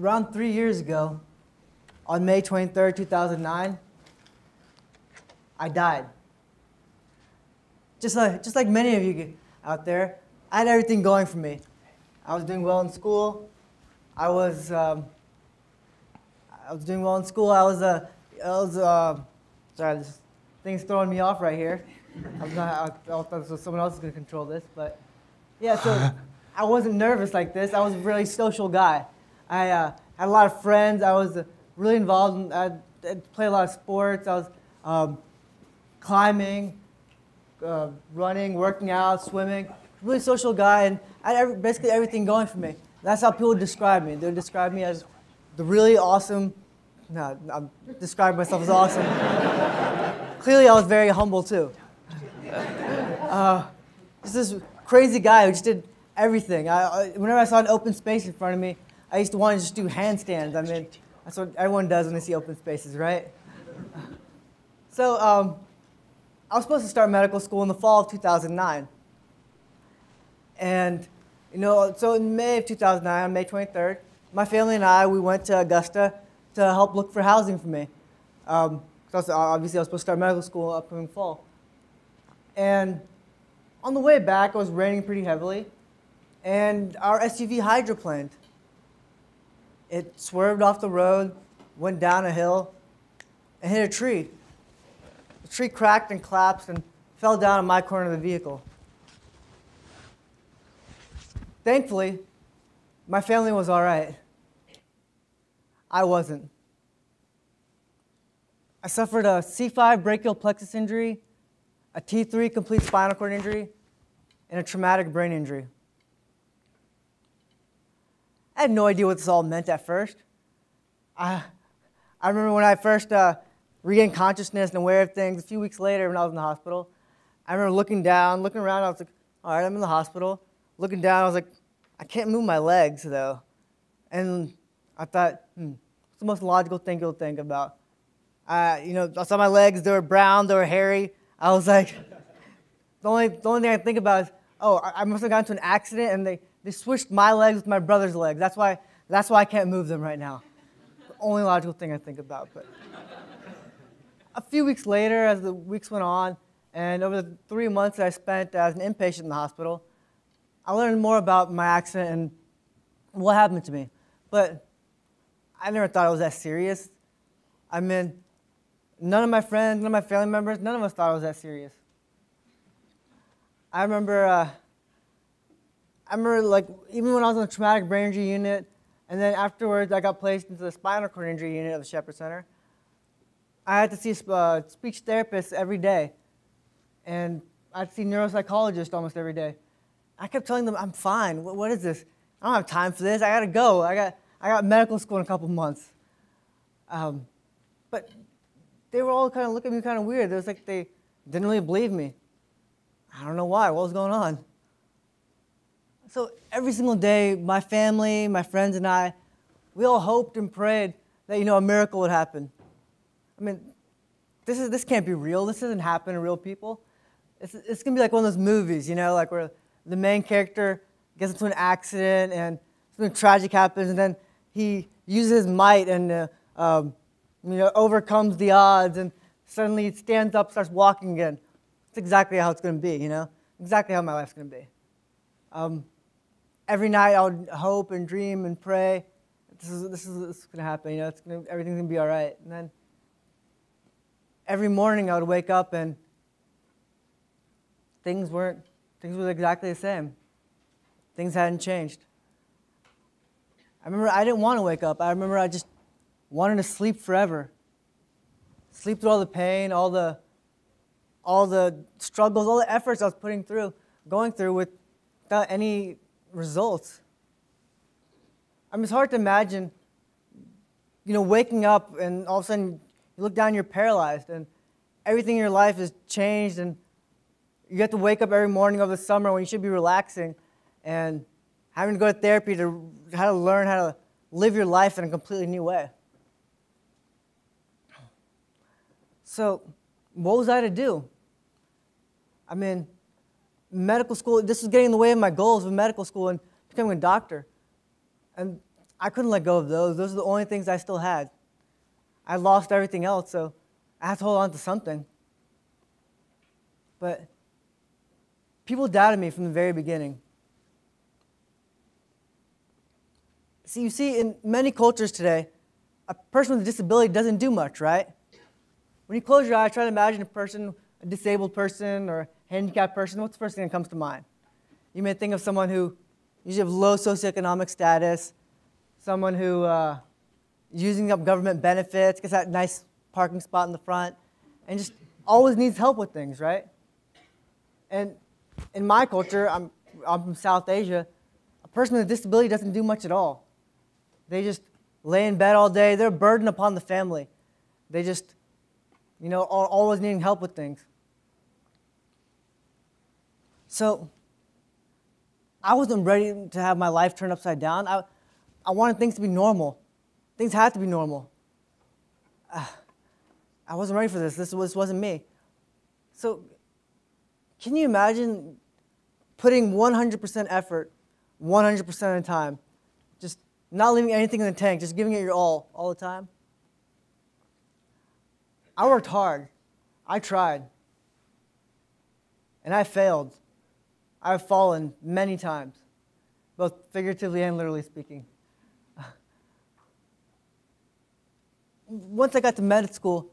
around 3 years ago, on May 23rd, 2009, I died. Just like many of you out there, I had everything going for me. I was doing well in school. I was doing well in school. Sorry, this thing's throwing me off right here. I thought someone else was going to control this, but yeah. So I wasn't nervous like this. I was a really social guy. I had a lot of friends. I was really involved. I played a lot of sports. I was climbing, running, working out, swimming. Really social guy, and I had basically everything going for me. That's how people describe me. They would describe me as the really awesome. No, I'm describing myself as awesome. Clearly, I was very humble too. Just this crazy guy who just did everything. Whenever I saw an open space in front of me, I used to want to just do handstands. I mean, that's what everyone does when they see open spaces, right? So I was supposed to start medical school in the fall of 2009. And, so in May of 2009, on May 23rd, my family and I, we went to Augusta to help look for housing for me. Obviously, I was supposed to start medical school upcoming fall. And on the way back, it was raining pretty heavily, and our SUV hydroplaned. It swerved off the road, went down a hill, and hit a tree. The tree cracked and collapsed and fell down in my corner of the vehicle. Thankfully, my family was all right. I wasn't. I suffered a C5 brachial plexus injury, a T3 complete spinal cord injury, and a traumatic brain injury. I had no idea what this all meant at first. I remember when I first regained consciousness and aware of things, a few weeks later when I was in the hospital, I remember looking around, I was like, all right, I'm in the hospital. Looking down, I was like, I can't move my legs, though. And I thought, what's the most logical thing you'll think about? I saw my legs, they were brown, they were hairy. I was like, the only thing I think about is, I must have gotten into an accident and they switched my legs with my brother's legs. That's why I can't move them right now. The only logical thing I think about. But a few weeks later, as the weeks went on, and over the 3 months that I spent as an inpatient in the hospital, I learned more about my accident and what happened to me. But I never thought it was that serious. I mean, none of my friends, none of my family members, none of us thought it was that serious. I remember like, even when I was in the traumatic brain injury unit, and then afterwards I got placed into the spinal cord injury unit of the Shepherd Center, I had to see a speech therapist every day. And I had to see a neuropsychologist almost every day. I kept telling them, I'm fine. What is this? I don't have time for this. I got to go. I got medical school in a couple months. But they were all kind of looking at me kind of weird. It was like they didn't really believe me. I don't know why. What was going on? So every single day, my family, my friends, and I, we all hoped and prayed that, a miracle would happen. I mean, this can't be real. This doesn't happen to real people. It's going to be like one of those movies, like where the main character gets into an accident and something tragic happens, and then he uses his might and overcomes the odds, and suddenly he stands up, starts walking again. That's exactly how it's going to be, exactly how my life's going to be. Every night I would hope and dream and pray, this is going to happen, everything's going to be all right. And then every morning I would wake up and things were exactly the same. Things hadn't changed. I remember I didn't want to wake up. I remember I just wanted to sleep forever. Sleep through all the pain, all the struggles, all the efforts I was going through without any results. I mean, it's hard to imagine, waking up and all of a sudden you look down, you're paralyzed, and everything in your life has changed, and you have to wake up every morning over the summer when you should be relaxing and having to go to therapy to learn how to live your life in a completely new way. So what was I to do? I mean, medical school, this was getting in the way of my goals of medical school and becoming a doctor. And I couldn't let go of those. Those are the only things I still had. I lost everything else, so I had to hold on to something. But people doubted me from the very beginning. See, you see, in many cultures today, a person with a disability doesn't do much, right? When you close your eyes, try to imagine a disabled person or a handicapped person, what's the first thing that comes to mind? You may think of someone who usually have low socioeconomic status, someone who using up government benefits, gets that nice parking spot in the front, and just always needs help with things, right? And in my culture, I'm from South Asia, a person with a disability doesn't do much at all. They just lay in bed all day. They're a burden upon the family. They just, are always needing help with things. So I wasn't ready to have my life turned upside down. I wanted things to be normal. Things had to be normal. I wasn't ready for this. This wasn't me. So can you imagine putting 100% effort, 100% of the time, just not leaving anything in the tank, just giving it your all the time? I worked hard. I tried. And I failed. I've fallen many times, both figuratively and literally speaking. Once I got to med school,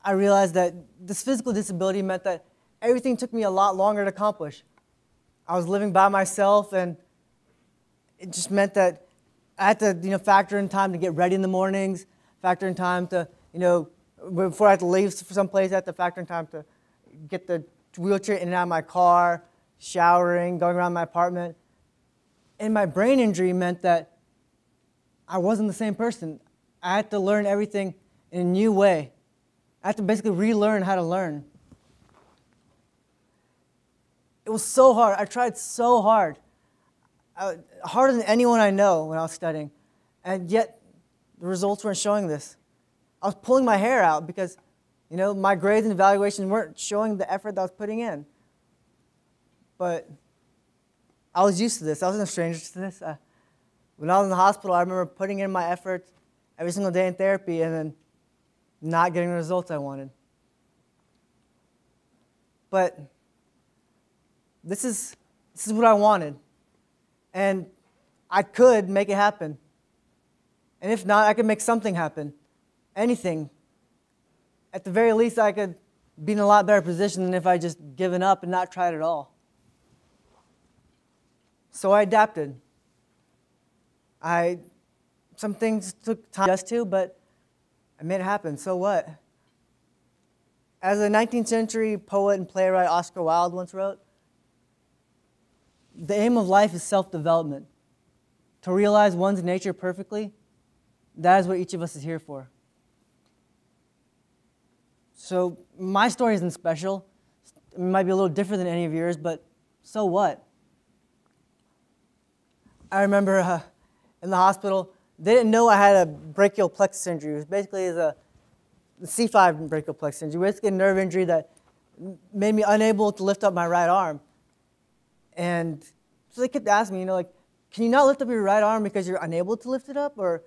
I realized that this physical disability meant that everything took me a lot longer to accomplish. I was living by myself, and it just meant that I had to, factor in time to get ready in the mornings, factor in time to, before I had to leave for someplace, I had to factor in time to get the wheelchair in and out of my car, showering, going around my apartment. And my brain injury meant that I wasn't the same person. I had to learn everything in a new way. I had to basically relearn how to learn. It was so hard. I tried so hard. Harder than anyone I know when I was studying. And yet, the results weren't showing this. I was pulling my hair out because, my grades and evaluations weren't showing the effort that I was putting in. But I was used to this. I wasn't a stranger to this. When I was in the hospital, I remember putting in my effort every single day in therapy and then not getting the results I wanted. But this is what I wanted. And I could make it happen. And if not, I could make something happen. Anything. At the very least, I could be in a lot better position than if I just given up and not tried at all. So I adapted. Some things took time to adjust to, but I made it happen. So what? As a 19th century poet and playwright Oscar Wilde once wrote, the aim of life is self-development. To realize one's nature perfectly, that is what each of us is here for. So my story isn't special. It might be a little different than any of yours, but so what? I remember in the hospital, they didn't know I had a brachial plexus injury. It was basically the C5 brachial plexus injury, basically a nerve injury that made me unable to lift up my right arm. And so they kept asking me, can you not lift up your right arm because you're unable to lift it up or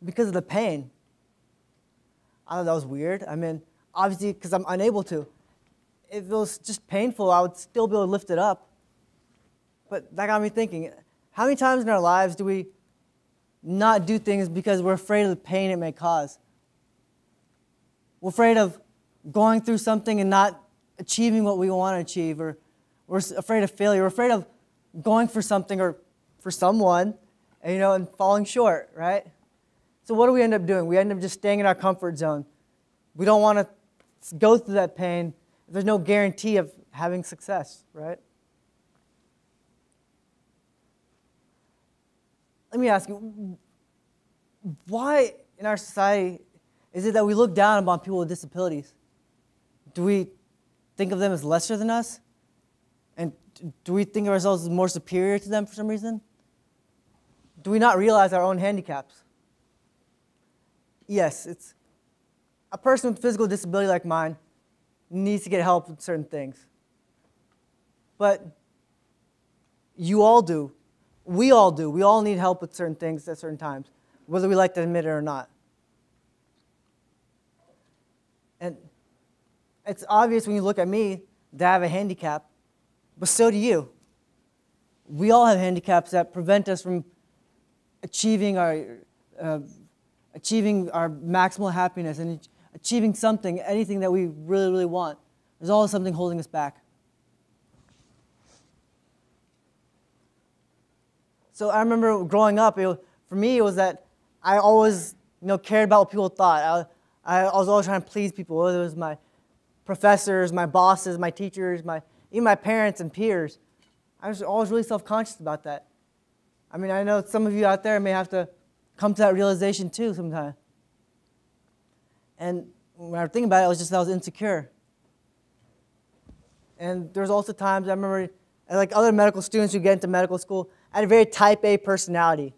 because of the pain? I thought that was weird. Obviously, because I'm unable to. If it was just painful, I would still be able to lift it up. But that got me thinking, how many times in our lives do we not do things because we're afraid of the pain it may cause? We're afraid of going through something and not achieving what we want to achieve, or we're afraid of failure. We're afraid of going for something or for someone, and falling short, right? So what do we end up doing? We end up just staying in our comfort zone. We don't want to go through that pain if there's no guarantee of having success, right? Let me ask you, why in our society is it that we look down upon people with disabilities? Do we think of them as lesser than us? And do we think of ourselves as more superior to them for some reason? Do we not realize our own handicaps? Yes, it's a person with physical disability like mine needs to get help with certain things. But you all do. We all do. We all need help with certain things at certain times. whether we like to admit it or not. And it's obvious when you look at me that I have a handicap, but so do you. We all have handicaps that prevent us from achieving our maximal happiness and achieving something, anything that we really, really want. There's always something holding us back. So I remember growing up, for me, it was that I always cared about what people thought. I was always trying to please people, whether it was my professors, my bosses, my teachers, even my parents and peers. I was always really self-conscious about that. I mean, I know some of you out there may have to come to that realization too sometime. And when I was thinking about it, it was just that I was insecure. And there's also times I remember, like other medical students who get into medical school, I had a very type A personality,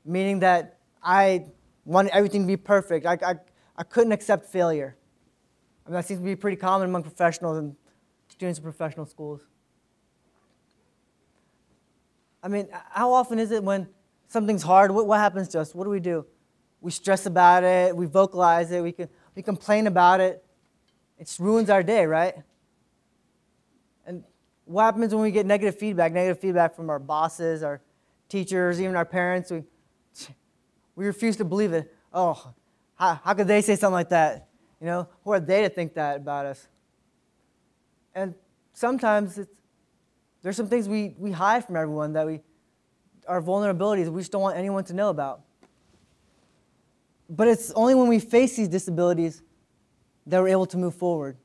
meaning that I wanted everything to be perfect. I couldn't accept failure. I mean, that seems to be pretty common among professionals and students in professional schools. I mean, how often is it when something's hard, what happens to us? What do? We stress about it, we vocalize it, we complain about it. It just ruins our day, right? And what happens when we get negative feedback from our bosses, our teachers, even our parents? We refuse to believe it. Oh, how could they say something like that? Who are they to think that about us? And sometimes there's some things we hide from everyone, that our vulnerabilities we just don't want anyone to know about. But it's only when we face these disabilities that we're able to move forward.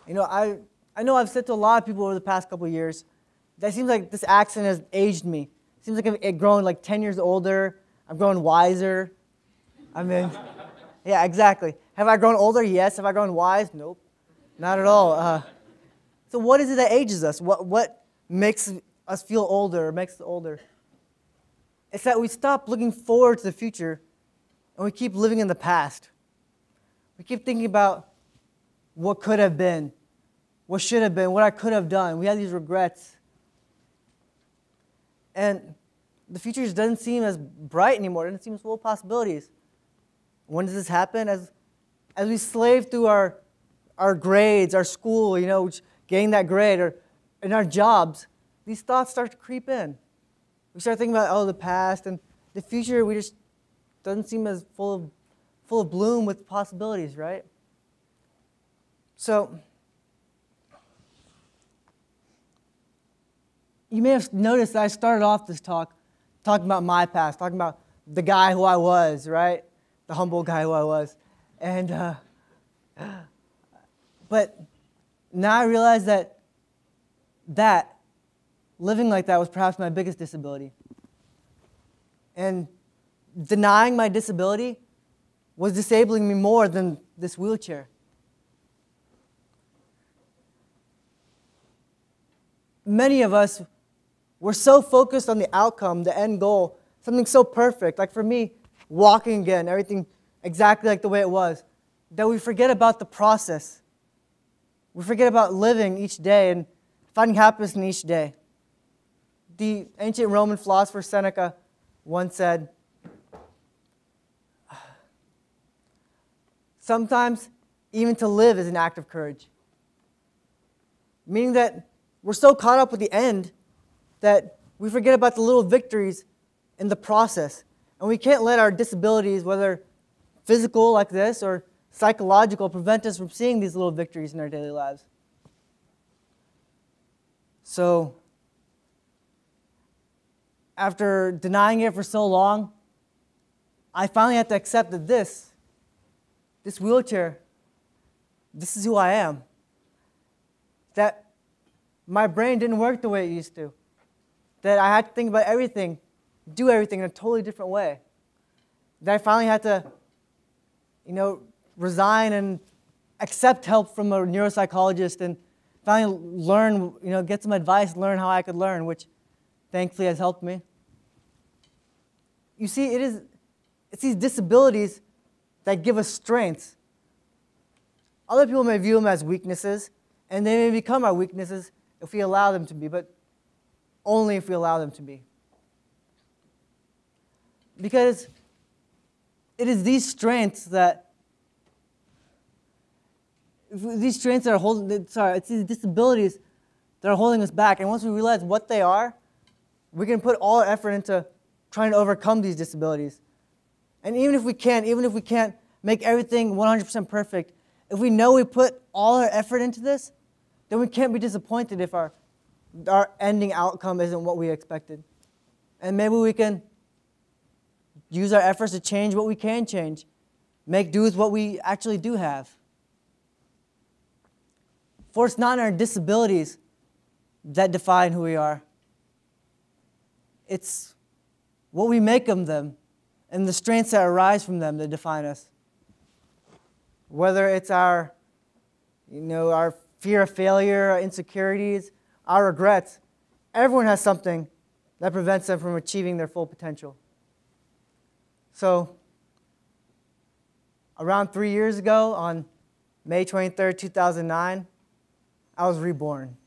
I know I've said to a lot of people over the past couple of years that it seems like this accident has aged me. It seems like I've grown like 10 years older. I've grown wiser. I mean, yeah, exactly. Have I grown older? Yes. Have I grown wise? Nope. Not at all. So what is it that ages us? What makes us feel older or makes us older? It's that we stop looking forward to the future and we keep living in the past. We keep thinking about what could have been, what should have been, what I could have done. We have these regrets. And the future just doesn't seem as bright anymore. It doesn't seem full of possibilities. When does this happen? As we slave through our grades, our school, getting that grade, or in our jobs, these thoughts start to creep in. We start thinking about, the past, and the future, we just doesn't seem as full of bloom with possibilities, right? So, you may have noticed that I started off this talk talking about my past, talking about the guy who I was, right? The humble guy who I was. And, but now I realize that living like that was perhaps my biggest disability. And denying my disability was disabling me more than this wheelchair. Many of us were so focused on the outcome, the end goal, something so perfect, like for me, walking again, everything exactly like the way it was, that we forget about the process. We forget about living each day and finding happiness in each day. The ancient Roman philosopher Seneca once said, sometimes even to live is an act of courage. Meaning that we're so caught up with the end that we forget about the little victories in the process. And we can't let our disabilities, whether physical like this or psychological, prevent us from seeing these little victories in our daily lives. So, after denying it for so long, I finally had to accept that this wheelchair, this is who I am. That my brain didn't work the way it used to. That I had to think about everything, do everything in a totally different way. That I finally had to, resign and accept help from a neuropsychologist and finally learn, get some advice, learn how I could learn, which thankfully has helped me. You see, it's these disabilities that give us strengths. Other people may view them as weaknesses, and they may become our weaknesses if we allow them to be, but only if we allow them to be. Because it is these strengths that are holding, sorry, it's these disabilities that are holding us back. And once we realize what they are, we can put all our effort into trying to overcome these disabilities. And even if we can't make everything 100% perfect, if we know we put all our effort into this, then we can't be disappointed if our ending outcome isn't what we expected. And maybe we can use our efforts to change what we can change, make do with what we actually do have. For it's not our disabilities that define who we are. It's what we make of them and the strengths that arise from them that define us. Whether it's our fear of failure, our insecurities, our regrets, everyone has something that prevents them from achieving their full potential. So, around 3 years ago, on May 23rd, 2009, I was reborn.